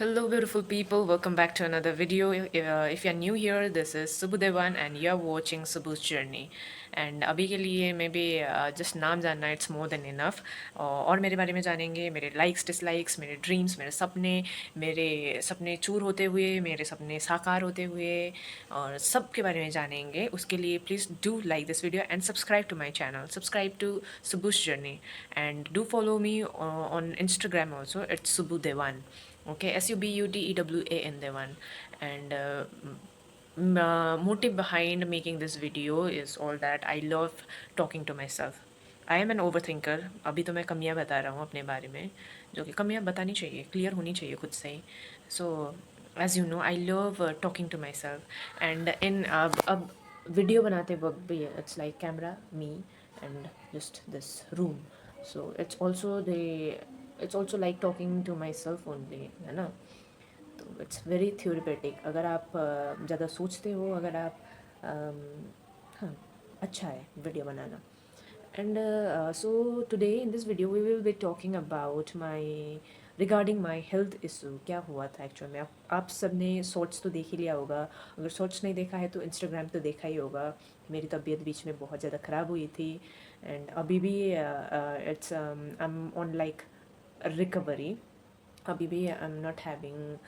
Hello, beautiful people. Welcome back to another video. If you're new here, this is Subbu Devan, and you're watching Subbu's journey. And अभी के लिए may be just नाम जानना it's more than enough और मेरे बारे में जानेंगे, मेरे लाइक्स डिसलाइक्स, मेरे ड्रीम्स, मेरे सपने चूर होते हुए, मेरे सपने साकार होते हुए और सब के बारे में जानेंगे. उसके लिए please do like this video and subscribe to my channel, subscribe to Subbu's journey, and do follow me on Instagram also. It's Subbu Devan. Okay, Subudewan Devan. And motive behind making this video is all that I love talking to myself. I am an overthinker. अभी तो मैं कमियाँ बता रहा हूँ अपने बारे में, जो कि कमियाँ बतानी चाहिए, क्लियर होनी चाहिए खुद से ही. So as you know, I love talking to myself. And in अब वीडियो बनाते वक्त भी it's like camera, me and just this room. So it's also like talking to myself only, है ना. तो इट्स वेरी थ्योरेटिक. अगर आप ज़्यादा सोचते हो, अगर आप हाँ, अच्छा है video banana. And so today in this video we will be talking about my regarding my health issue. क्या हुआ था एक्चुअल में. आप सब ने शॉर्ट्स तो देख ही लिया होगा. अगर शॉर्ट्स नहीं देखा है तो इंस्टाग्राम तो देखा ही होगा. मेरी तबीयत बीच में बहुत ज़्यादा ख़राब हुई थी. एंड अभी भी it's I am on like recovery. अभी भी आई एम नॉट हैविंग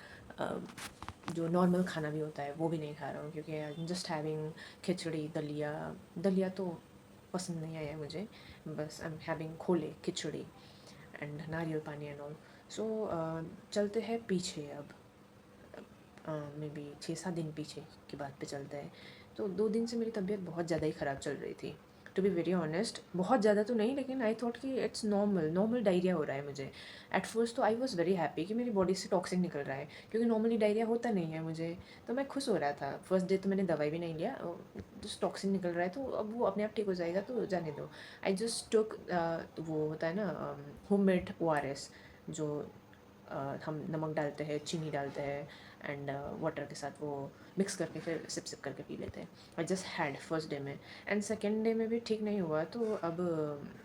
जो नॉर्मल खाना भी होता है वो भी नहीं खा रहा हूँ, क्योंकि आई एम जस्ट हैविंग खिचड़ी, दलिया. दलिया तो पसंद नहीं आया मुझे. बस आई एम हैविंग खोले, खिचड़ी एंड नारियल पानी एंड ऑल. सो चलते हैं पीछे. अब मे बी 6-7 दिन पीछे की बात पे चलते हैं. तो 2 दिन से मेरी तबीयत बहुत ज़्यादा ही ख़राब चल रही थी, टू बी वेरी ऑनेस्ट. बहुत ज़्यादा तो नहीं, लेकिन आई थॉट कि इट्स नॉर्मल डायरिया हो रहा है मुझे. एट फर्स्ट तो आई वॉज़ वेरी हैप्पी कि मेरी बॉडी से टॉक्सिन निकल रहा है, क्योंकि नॉर्मली डायरिया होता नहीं है मुझे. तो मैं खुश हो रहा था. फर्स्ट डे तो मैंने दवाई भी नहीं लिया. जस्ट टॉक्सिन निकल रहा है तो अब वो अपने आप ठीक हो जाएगा, तो जाने दो. आई जस्ट टुक वो होता है ना होम मेड ORS, जो हम नमक डालते हैं, चीनी डालते हैं एंड वाटर के साथ वो मिक्स करके फिर सिप सिप करके पी लेते हैं. I just had first day में. एंड सेकेंड डे में भी ठीक नहीं हुआ, तो अब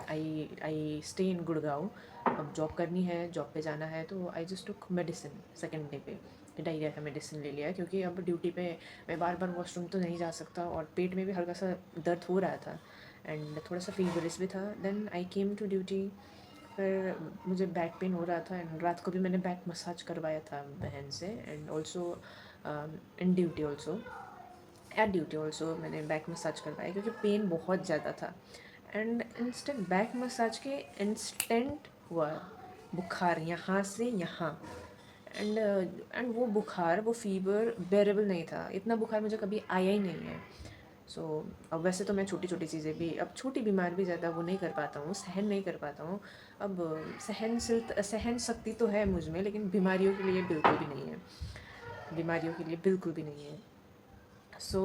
आई स्टे इन गुड़गांव. अब जॉब करनी है, जॉब पे जाना है, तो I just took medicine second day पे. डायरिया का मेडिसिन ले लिया, क्योंकि अब ड्यूटी पे मैं बार बार वॉशरूम तो नहीं जा सकता, और पेट में भी हल्का सा दर्द हो रहा था एंड थोड़ा सा फीवरिश भी था. Then I came to duty. फिर मुझे बैक पेन हो रहा था एंड रात को भी मैंने बैक मसाज करवाया था बहन से. And also in duty also, at duty also मैंने बैक मसाज करवाया, क्योंकि पेन बहुत ज़्यादा था. एंड इंस्टेंट बैक मसाज के इंस्टेंट हुआ बुखार यहाँ से यहाँ. एंड वो बुखार, वो फीवर बेरेबल नहीं था. इतना बुखार मुझे कभी आया ही नहीं है. सो अब वैसे तो मैं छोटी छोटी चीज़ें भी, अब छोटी बीमार भी ज़्यादा वो नहीं कर पाता हूँ, सहन नहीं कर पाता हूँ. अब सहन शक्ति तो है मुझ में, लेकिन बीमारियों के लिए बिल्कुल भी नहीं है. बीमारियों के लिए बिल्कुल भी नहीं है. सो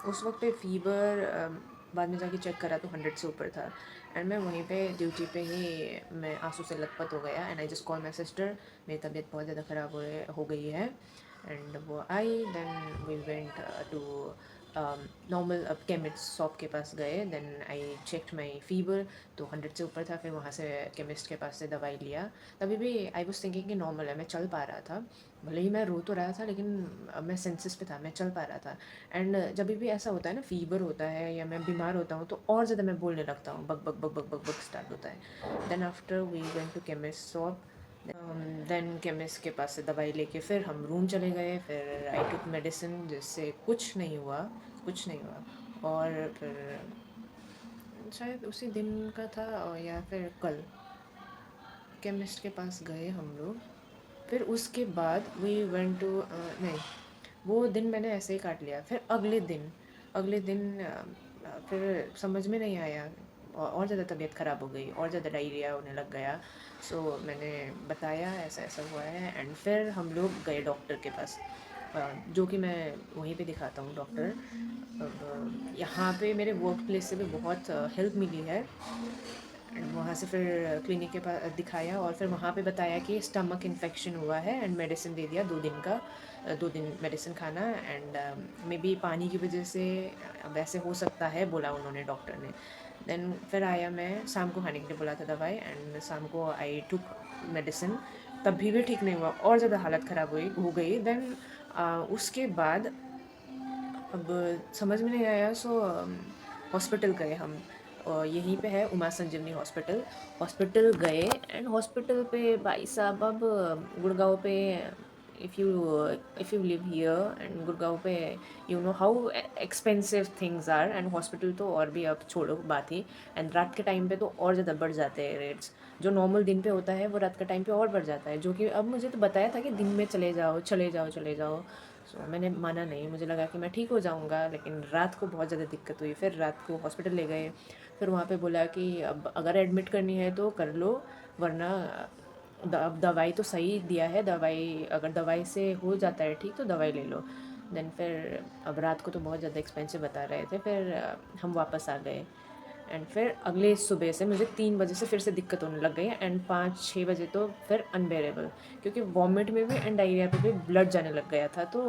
उस वक्त पे फीवर बाद में जाके चेक करा तो 100 से ऊपर था. एंड मैं वहीं पे ड्यूटी पे ही मैं आंसू से लथपथ हो गया. And I just call my sister, मेरी तबीयत बहुत ज़्यादा ख़राब हो गई है. एंड वो आई. Then we went to normal अब केमिस्ट शॉप के पास गए. Then I checked my fever, तो 100 से ऊपर था. फिर वहाँ से केमिस्ट के पास से दवाई लिया. तभी भी आई वॉज थिंकिंग कि नॉर्मल है, मैं चल पा रहा था. भले ही मैं रो तो रहा था, लेकिन मैं सेंसेस पे था, मैं चल पा रहा था. एंड जब भी ऐसा होता है ना, फीवर होता है या मैं बीमार होता हूँ, तो और ज़्यादा मैं बोलने लगता हूँ, बक बक बक बक बक बक स्टार्ट होता है. Then after we went to chemist shop. Then chemist के पास से दवाई लेके फिर हम रूम चले गए. फिर आई टुक मेडिसिन, जिससे कुछ नहीं हुआ, कुछ नहीं हुआ. और फिर शायद उसी दिन का था, और या फिर कल केमिस्ट के पास गए हम लोग. फिर उसके बाद वी वेंट टू नहीं, वो दिन मैंने ऐसे ही काट लिया. फिर अगले दिन फिर समझ में नहीं आया, और ज़्यादा तबीयत ख़राब हो गई, और ज़्यादा डायरिया होने लग गया. सो मैंने बताया ऐसा ऐसा हुआ है. एंड फिर हम लोग गए डॉक्टर के पास, जो कि मैं वहीं पे दिखाता हूँ डॉक्टर. अब यहाँ पे मेरे वर्क प्लेस से भी बहुत हेल्प मिली है. एंड वहाँ से फिर क्लिनिक के पास दिखाया, और फिर वहाँ पे बताया कि स्टमक इन्फेक्शन हुआ है. एंड मेडिसिन दे दिया 2 दिन का, 2 दिन मेडिसिन खाना. एंड मे बी पानी की वजह से वैसे हो सकता है, बोला उन्होंने, डॉक्टर ने. देन फिर आया, मैं शाम को खाने के लिए बोला था दवाई. एंड शाम को आई टुक मेडिसिन तभी भी ठीक नहीं हुआ, और ज़्यादा हालत ख़राब हुई हो गई। देन उसके बाद अब समझ में नहीं आया, सो हॉस्पिटल गए हम। यहीं पे है उमा संजीवनी हॉस्पिटल। हॉस्पिटल गए एंड हॉस्पिटल पे भाई साहब, अब गुड़गांव पे, if you live here and गुड़गांव पे, you know how expensive things are, and hospital तो और भी अब छोड़ो बात ही। एंड रात के टाइम पे तो और ज़्यादा बढ़ जाते हैं रेट्स। जो नॉर्मल दिन पे होता है वो रात के टाइम पे और बढ़ जाता है, जो कि अब मुझे तो बताया था कि दिन में चले जाओ चले जाओ चले जाओ। सो मैंने माना नहीं, मुझे लगा कि मैं ठीक हो जाऊंगा, लेकिन रात को बहुत ज़्यादा दिक्कत हुई। फिर रात को हॉस्पिटल ले गए। फिर वहाँ पे बोला कि अब अगर एडमिट करनी है तो कर लो, वरना अब दवाई तो सही दिया है, दवाई अगर दवाई से हो जाता है ठीक तो दवाई ले लो। देन फिर अब रात को तो बहुत ज़्यादा एक्सपेंसिव बता रहे थे। फिर हम वापस आ गए। एंड फिर अगले सुबह से मुझे 3 बजे से फिर से दिक्कत होने लग गई, एंड 5-6 बजे तो फिर अनबेरेबल, क्योंकि वॉमिट में भी एंड डायरिया पे भी ब्लड जाने लग गया था। तो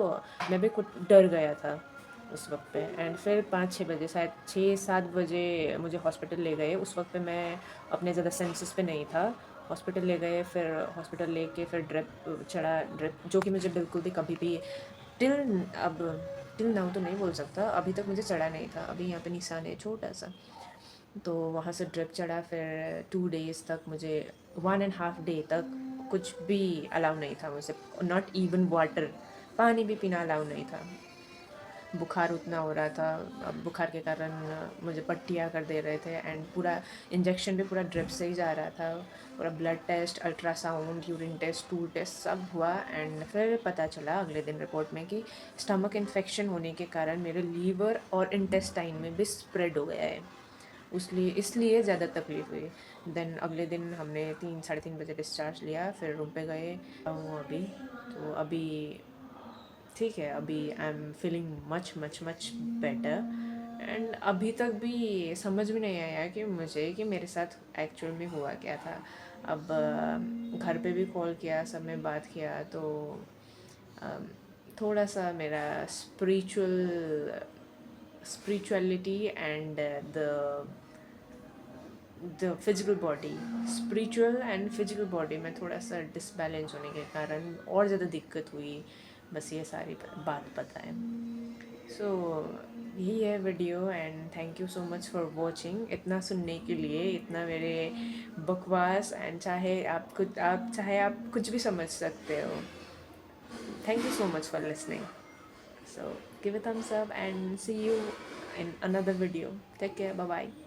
मैं भी कुछ डर गया था उस वक्त पे। एंड फिर 5-6 बजे, शायद 6-7 बजे मुझे हॉस्पिटल ले गए। उस वक्त पे मैं अपने ज़्यादा सेंसेस पे नहीं था। हॉस्पिटल ले गए, फिर हॉस्पिटल लेके फिर ड्रिप चढ़ा, ड्रिप जो कि मुझे बिल्कुल भी कभी भी टिल अब टिल नाउ तो नहीं बोल सकता, अभी तक मुझे चढ़ा नहीं था। अभी यहाँ पे निशान है छोटा सा। तो वहाँ से ड्रिप चढ़ा। फिर 2 डेज़ तक मुझे, 1.5 डे तक कुछ भी अलाउ नहीं था मुझसे, नॉट इवन वाटर, पानी भी पीना अलाउ नहीं था। बुखार उतना हो रहा था। अब बुखार के कारण मुझे पट्टियाँ कर दे रहे थे, एंड पूरा इंजेक्शन भी पूरा ड्रिप से ही जा रहा था। पूरा blood test, ultrasound, urine test, stool test सब हुआ। एंड फिर पता चला अगले दिन रिपोर्ट में कि स्टमक इन्फेक्शन होने के कारण मेरे लीवर और इंटेस्टाइन में भी स्प्रेड हो गया है। इसलिए ज़्यादा तकलीफ़ हुई। देन अगले दिन हमने 3-3:30 बजे डिस्चार्ज लिया। फिर रूम पे गए हूँ अभी। तो अभी ठीक है, अभी I am feeling much much much better. And अभी तक भी समझ में नहीं आया कि मुझे कि मेरे साथ एक्चुअल में हुआ क्या था। अब घर पे भी कॉल किया, सब में बात किया, तो थोड़ा सा मेरा spirituality and the physical body, spiritual and physical body में थोड़ा सा डिसबैलेंस होने के कारण और ज़्यादा दिक्कत हुई। बस ये सारी बात पता है। सो यही है video, and thank you so much for watching. इतना सुनने के लिए, इतना मेरे बकवास, एंड चाहे आप कुछ भी समझ सकते हो। Thank you so much for listening. So give a thumbs up and see you in another video. Take care. Bye bye.